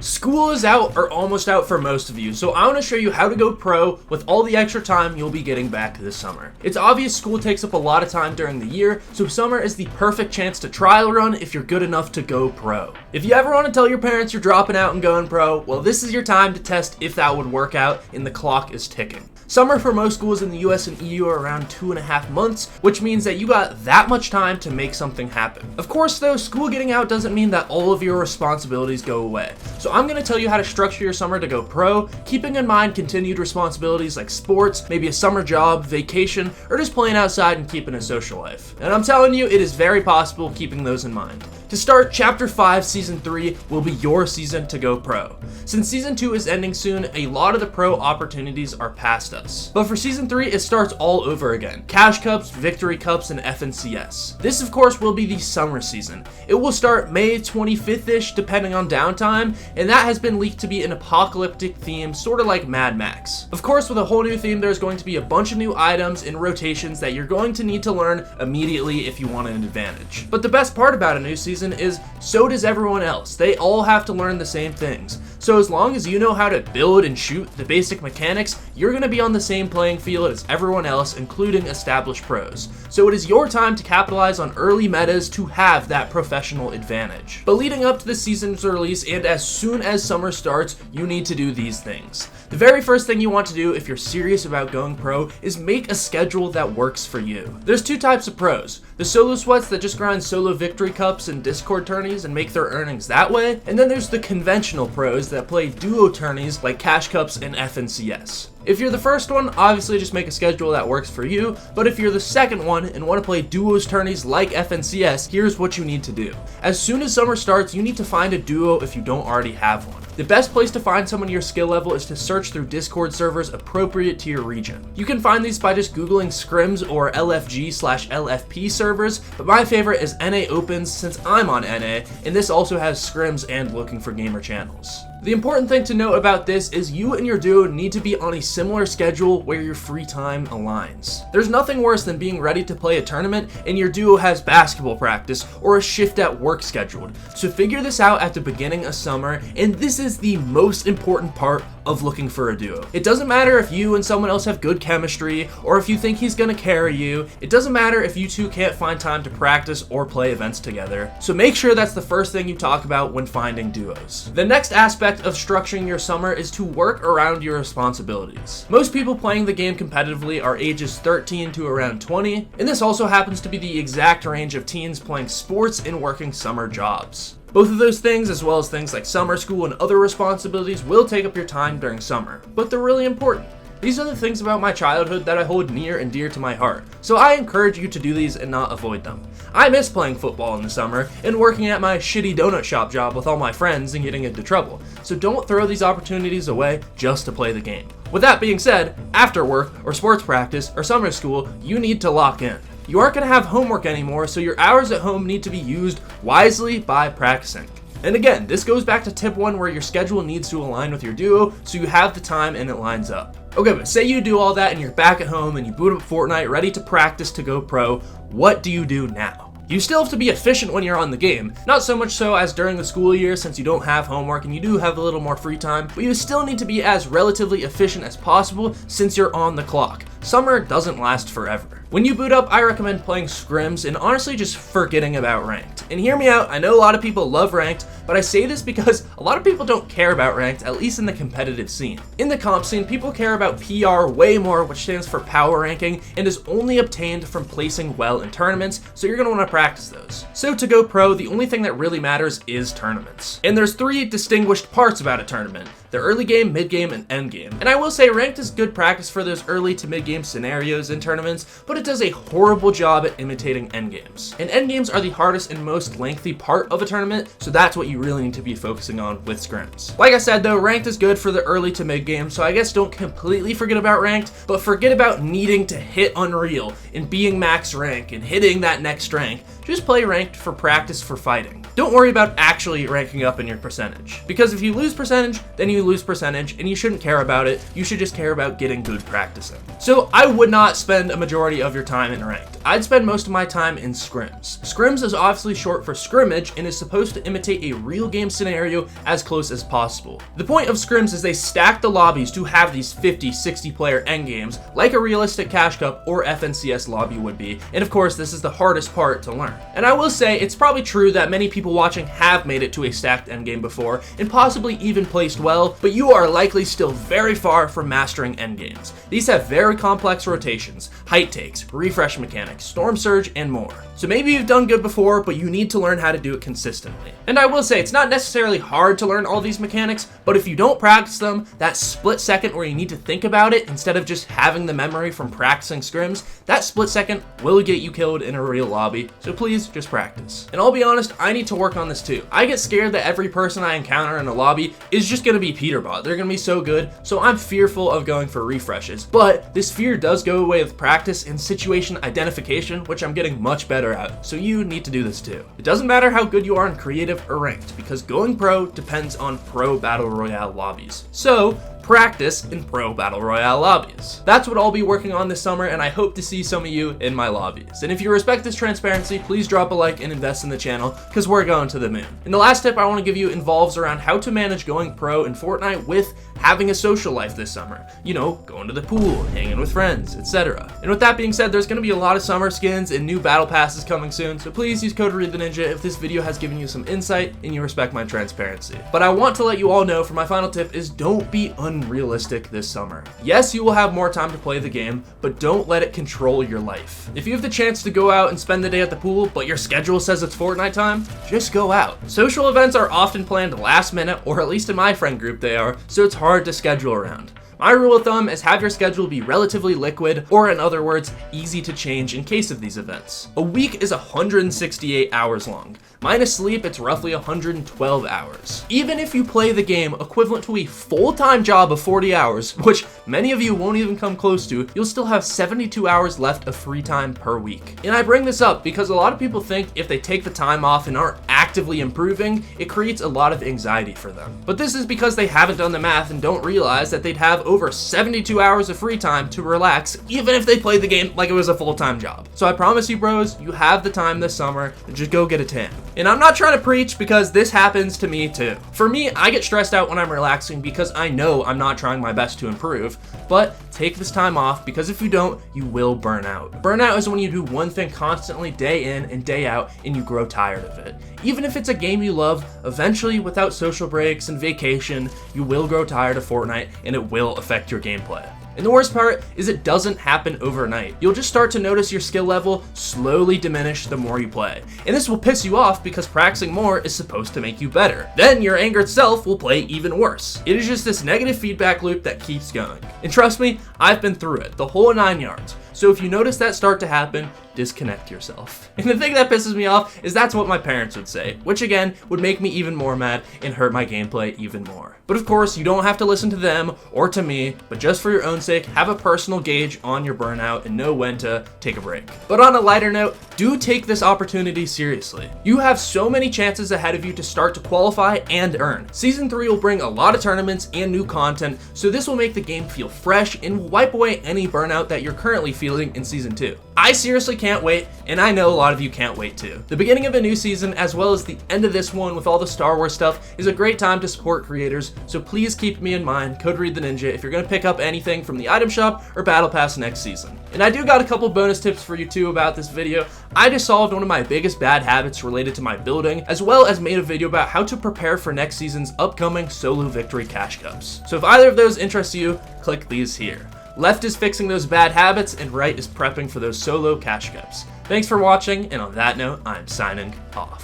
School is out or almost out for most of you, so I want to show you how to go pro with all the extra time you'll be getting back this summer. It's obvious school takes up a lot of time during the year, so summer is the perfect chance to trial run if you're good enough to go pro. If you ever want to tell your parents you're dropping out and going pro, well, this is your time to test if that would work out, and the clock is ticking. Summer for most schools in the US and EU are around 2.5 months, which means that you got that much time to make something happen. Of course though, school getting out doesn't mean that all of your responsibilities go away. So I'm going to tell you how to structure your summer to go pro, keeping in mind continued responsibilities like sports, maybe a summer job, vacation, or just playing outside and keeping a social life. And I'm telling you, it is very possible keeping those in mind. To start, Chapter 5 Season 3 will be your season to go pro. Since Season 2 is ending soon, a lot of the pro opportunities are past us. But for Season 3, it starts all over again. Cash Cups, Victory Cups, and FNCS. This, of course, will be the summer season. It will start May 25th-ish, depending on downtime, and that has been leaked to be an apocalyptic theme, sort of like Mad Max. Of course, with a whole new theme, there's going to be a bunch of new items and rotations that you're going to need to learn immediately if you want an advantage. But the best part about a new season is so does everyone else. They all have to learn the same things. So as long as you know how to build and shoot the basic mechanics, you're going to be on the same playing field as everyone else, including established pros. So it is your time to capitalize on early metas to have that professional advantage. But leading up to the season's release and as soon as summer starts, you need to do these things. The very first thing you want to do if you're serious about going pro is make a schedule that works for you. There's two types of pros. The solo sweats that just grind solo victory cups and Discord tourneys and make their earnings that way, and then there's the conventional pros that play duo tourneys like Cash Cups and FNCS. If you're the first one, obviously just make a schedule that works for you, but if you're the second one and want to play duos tourneys like FNCS, here's what you need to do. As soon as summer starts, you need to find a duo if you don't already have one. The best place to find someone your skill level is to search through Discord servers appropriate to your region. You can find these by just googling scrims or LFG/LFP servers, but my favorite is NA Opens since I'm on NA, and this also has scrims and looking for gamer channels. The important thing to note about this is you and your duo need to be on a similar schedule where your free time aligns. There's nothing worse than being ready to play a tournament and your duo has basketball practice or a shift at work scheduled. So figure this out at the beginning of summer, and this is the most important part of looking for a duo. It doesn't matter if you and someone else have good chemistry or if you think he's gonna carry you. It doesn't matter if you two can't find time to practice or play events together. So make sure that's the first thing you talk about when finding duos. The next aspect of structuring your summer is to work around your responsibilities. Most people playing the game competitively are ages 13 to around 20, and this also happens to be the exact range of teens playing sports and working summer jobs. Both of those things, as well as things like summer school and other responsibilities, will take up your time during summer, but they're really important. These are the things about my childhood that I hold near and dear to my heart, so I encourage you to do these and not avoid them. I miss playing football in the summer and working at my shitty donut shop job with all my friends and getting into trouble, so don't throw these opportunities away just to play the game. With that being said, after work or sports practice or summer school, you need to lock in. You aren't going to have homework anymore, so your hours at home need to be used wisely by practicing. And again, this goes back to tip 1 where your schedule needs to align with your duo so you have the time and it lines up. Okay, but say you do all that and you're back at home and you boot up Fortnite ready to practice to go pro, what do you do now? You still have to be efficient when you're on the game, not so much so as during the school year since you don't have homework and you do have a little more free time, but you still need to be as relatively efficient as possible since you're on the clock. Summer doesn't last forever. When you boot up, I recommend playing scrims and honestly just forgetting about ranked. And hear me out, I know a lot of people love ranked, but I say this because a lot of people don't care about ranked, at least in the competitive scene. In the comp scene, people care about PR way more, which stands for power ranking, and is only obtained from placing well in tournaments, so you're going to want to practice those. So to go pro, the only thing that really matters is tournaments. And there's 3 distinguished parts about a tournament: the early game, mid game, and end game. And I will say ranked is good practice for those early to mid game scenarios in tournaments, but it does a horrible job at imitating end games. And end games are the hardest and most lengthy part of a tournament, so that's what you really need to be focusing on with scrims. Like I said though, ranked is good for the early to mid game, so I guess don't completely forget about ranked, but forget about needing to hit Unreal and being max rank and hitting that next rank. Just play ranked for practice for fighting. don't worry about actually ranking up in your percentage. Because if you lose percentage, then you lose percentage, and you shouldn't care about it. You should just care about getting good practicing. So I would not spend a majority of your time in ranked. I'd spend most of my time in scrims. Scrims is obviously short for scrimmage and is supposed to imitate a real game scenario as close as possible. The point of scrims is they stack the lobbies to have these 50, 60 player endgames like a realistic Cash Cup or FNCS lobby would be, and of course this is the hardest part to learn. And I will say it's probably true that many people watching have made it to a stacked endgame before and possibly even placed well, but you are likely still very far from mastering endgames. These have very complex rotations, height takes, refresh mechanics, storm surge, and more. So maybe you've done good before, but you need to learn how to do it consistently. And I will say, it's not necessarily hard to learn all these mechanics, but if you don't practice them, that split second where you need to think about it instead of just having the memory from practicing scrims, that split second will get you killed in a real lobby, so please just practice. And I'll be honest, I need to work on this too. I get scared that every person I encounter in a lobby is just gonna be Peterbot. They're gonna be so good, so I'm fearful of going for refreshes. But this fear does go away with practice and situation identification, which I'm getting much better at, so you need to do this too. It doesn't matter how good you are in creative or ranked, because going pro depends on pro battle royale lobbies. So practice in pro battle royale lobbies. That's what I'll be working on this summer, and I hope to see some of you in my lobbies. And if you respect this transparency, please drop a like and invest in the channel, because we're going to the moon. And the last tip I want to give you involves around how to manage going pro in Fortnite with having a social life this summer. You know, going to the pool, hanging with friends, etc. And with that being said, there's going to be a lot of summer skins and new battle passes coming soon, so please use code reidtheninja if this video has given you some insight and you respect my transparency. But I want to let you all know, for my final tip is don't be unrealistic this summer. Yes, you will have more time to play the game, but don't let it control your life. If you have the chance to go out and spend the day at the pool, but your schedule says it's Fortnite time, just go out. Social events are often planned last minute, or at least in my friend group they are, so it's hard to schedule around. My rule of thumb is have your schedule be relatively liquid, or in other words, easy to change in case of these events. A week is 168 hours long. Minus sleep, it's roughly 112 hours. Even if you play the game equivalent to a full-time job of 40 hours, which many of you won't even come close to, you'll still have 72 hours left of free time per week. And I bring this up because a lot of people think if they take the time off and aren't actively improving, it creates a lot of anxiety for them. But this is because they haven't done the math and don't realize that they'd have over 72 hours of free time to relax, even if they played the game like it was a full-time job. So I promise you bros, you have the time this summer, just go get a tan. And I'm not trying to preach because this happens to me too. For me, I get stressed out when I'm relaxing because I know I'm not trying my best to improve, but take this time off because if you don't, you will burn out. Burnout is when you do one thing constantly day in and day out and you grow tired of it. Even if it's a game you love, eventually without social breaks and vacation, you will grow tired of Fortnite and it will affect your gameplay. And the worst part is it doesn't happen overnight. You'll just start to notice your skill level slowly diminish the more you play. And this will piss you off because practicing more is supposed to make you better. Then your angered self will play even worse. It is just this negative feedback loop that keeps going. And trust me, I've been through it, the whole 9 yards. So if you notice that start to happen, disconnect yourself. And the thing that pisses me off is that's what my parents would say, which again would make me even more mad and hurt my gameplay even more. But of course, you don't have to listen to them or to me, but just for your own sake, have a personal gauge on your burnout and know when to take a break. But on a lighter note, do take this opportunity seriously. You have so many chances ahead of you to start to qualify and earn. Season 3 will bring a lot of tournaments and new content, so this will make the game feel fresh and wipe away any burnout that you're currently feeling in Season 2. I seriously can't wait, and I know a lot of you can't wait too. The beginning of a new season, as well as the end of this one with all the Star Wars stuff, is a great time to support creators, so please keep me in mind, code reidtheninja, if you're gonna pick up anything from the item shop or battle pass next season. And I do got a couple bonus tips for you too about this video. I just solved one of my biggest bad habits related to my building, as well as made a video about how to prepare for next season's upcoming solo victory cash cups. So if either of those interests you, click these here. Left is fixing those bad habits, and right is prepping for those solo cash cups. Thanks for watching, and on that note, I'm signing off.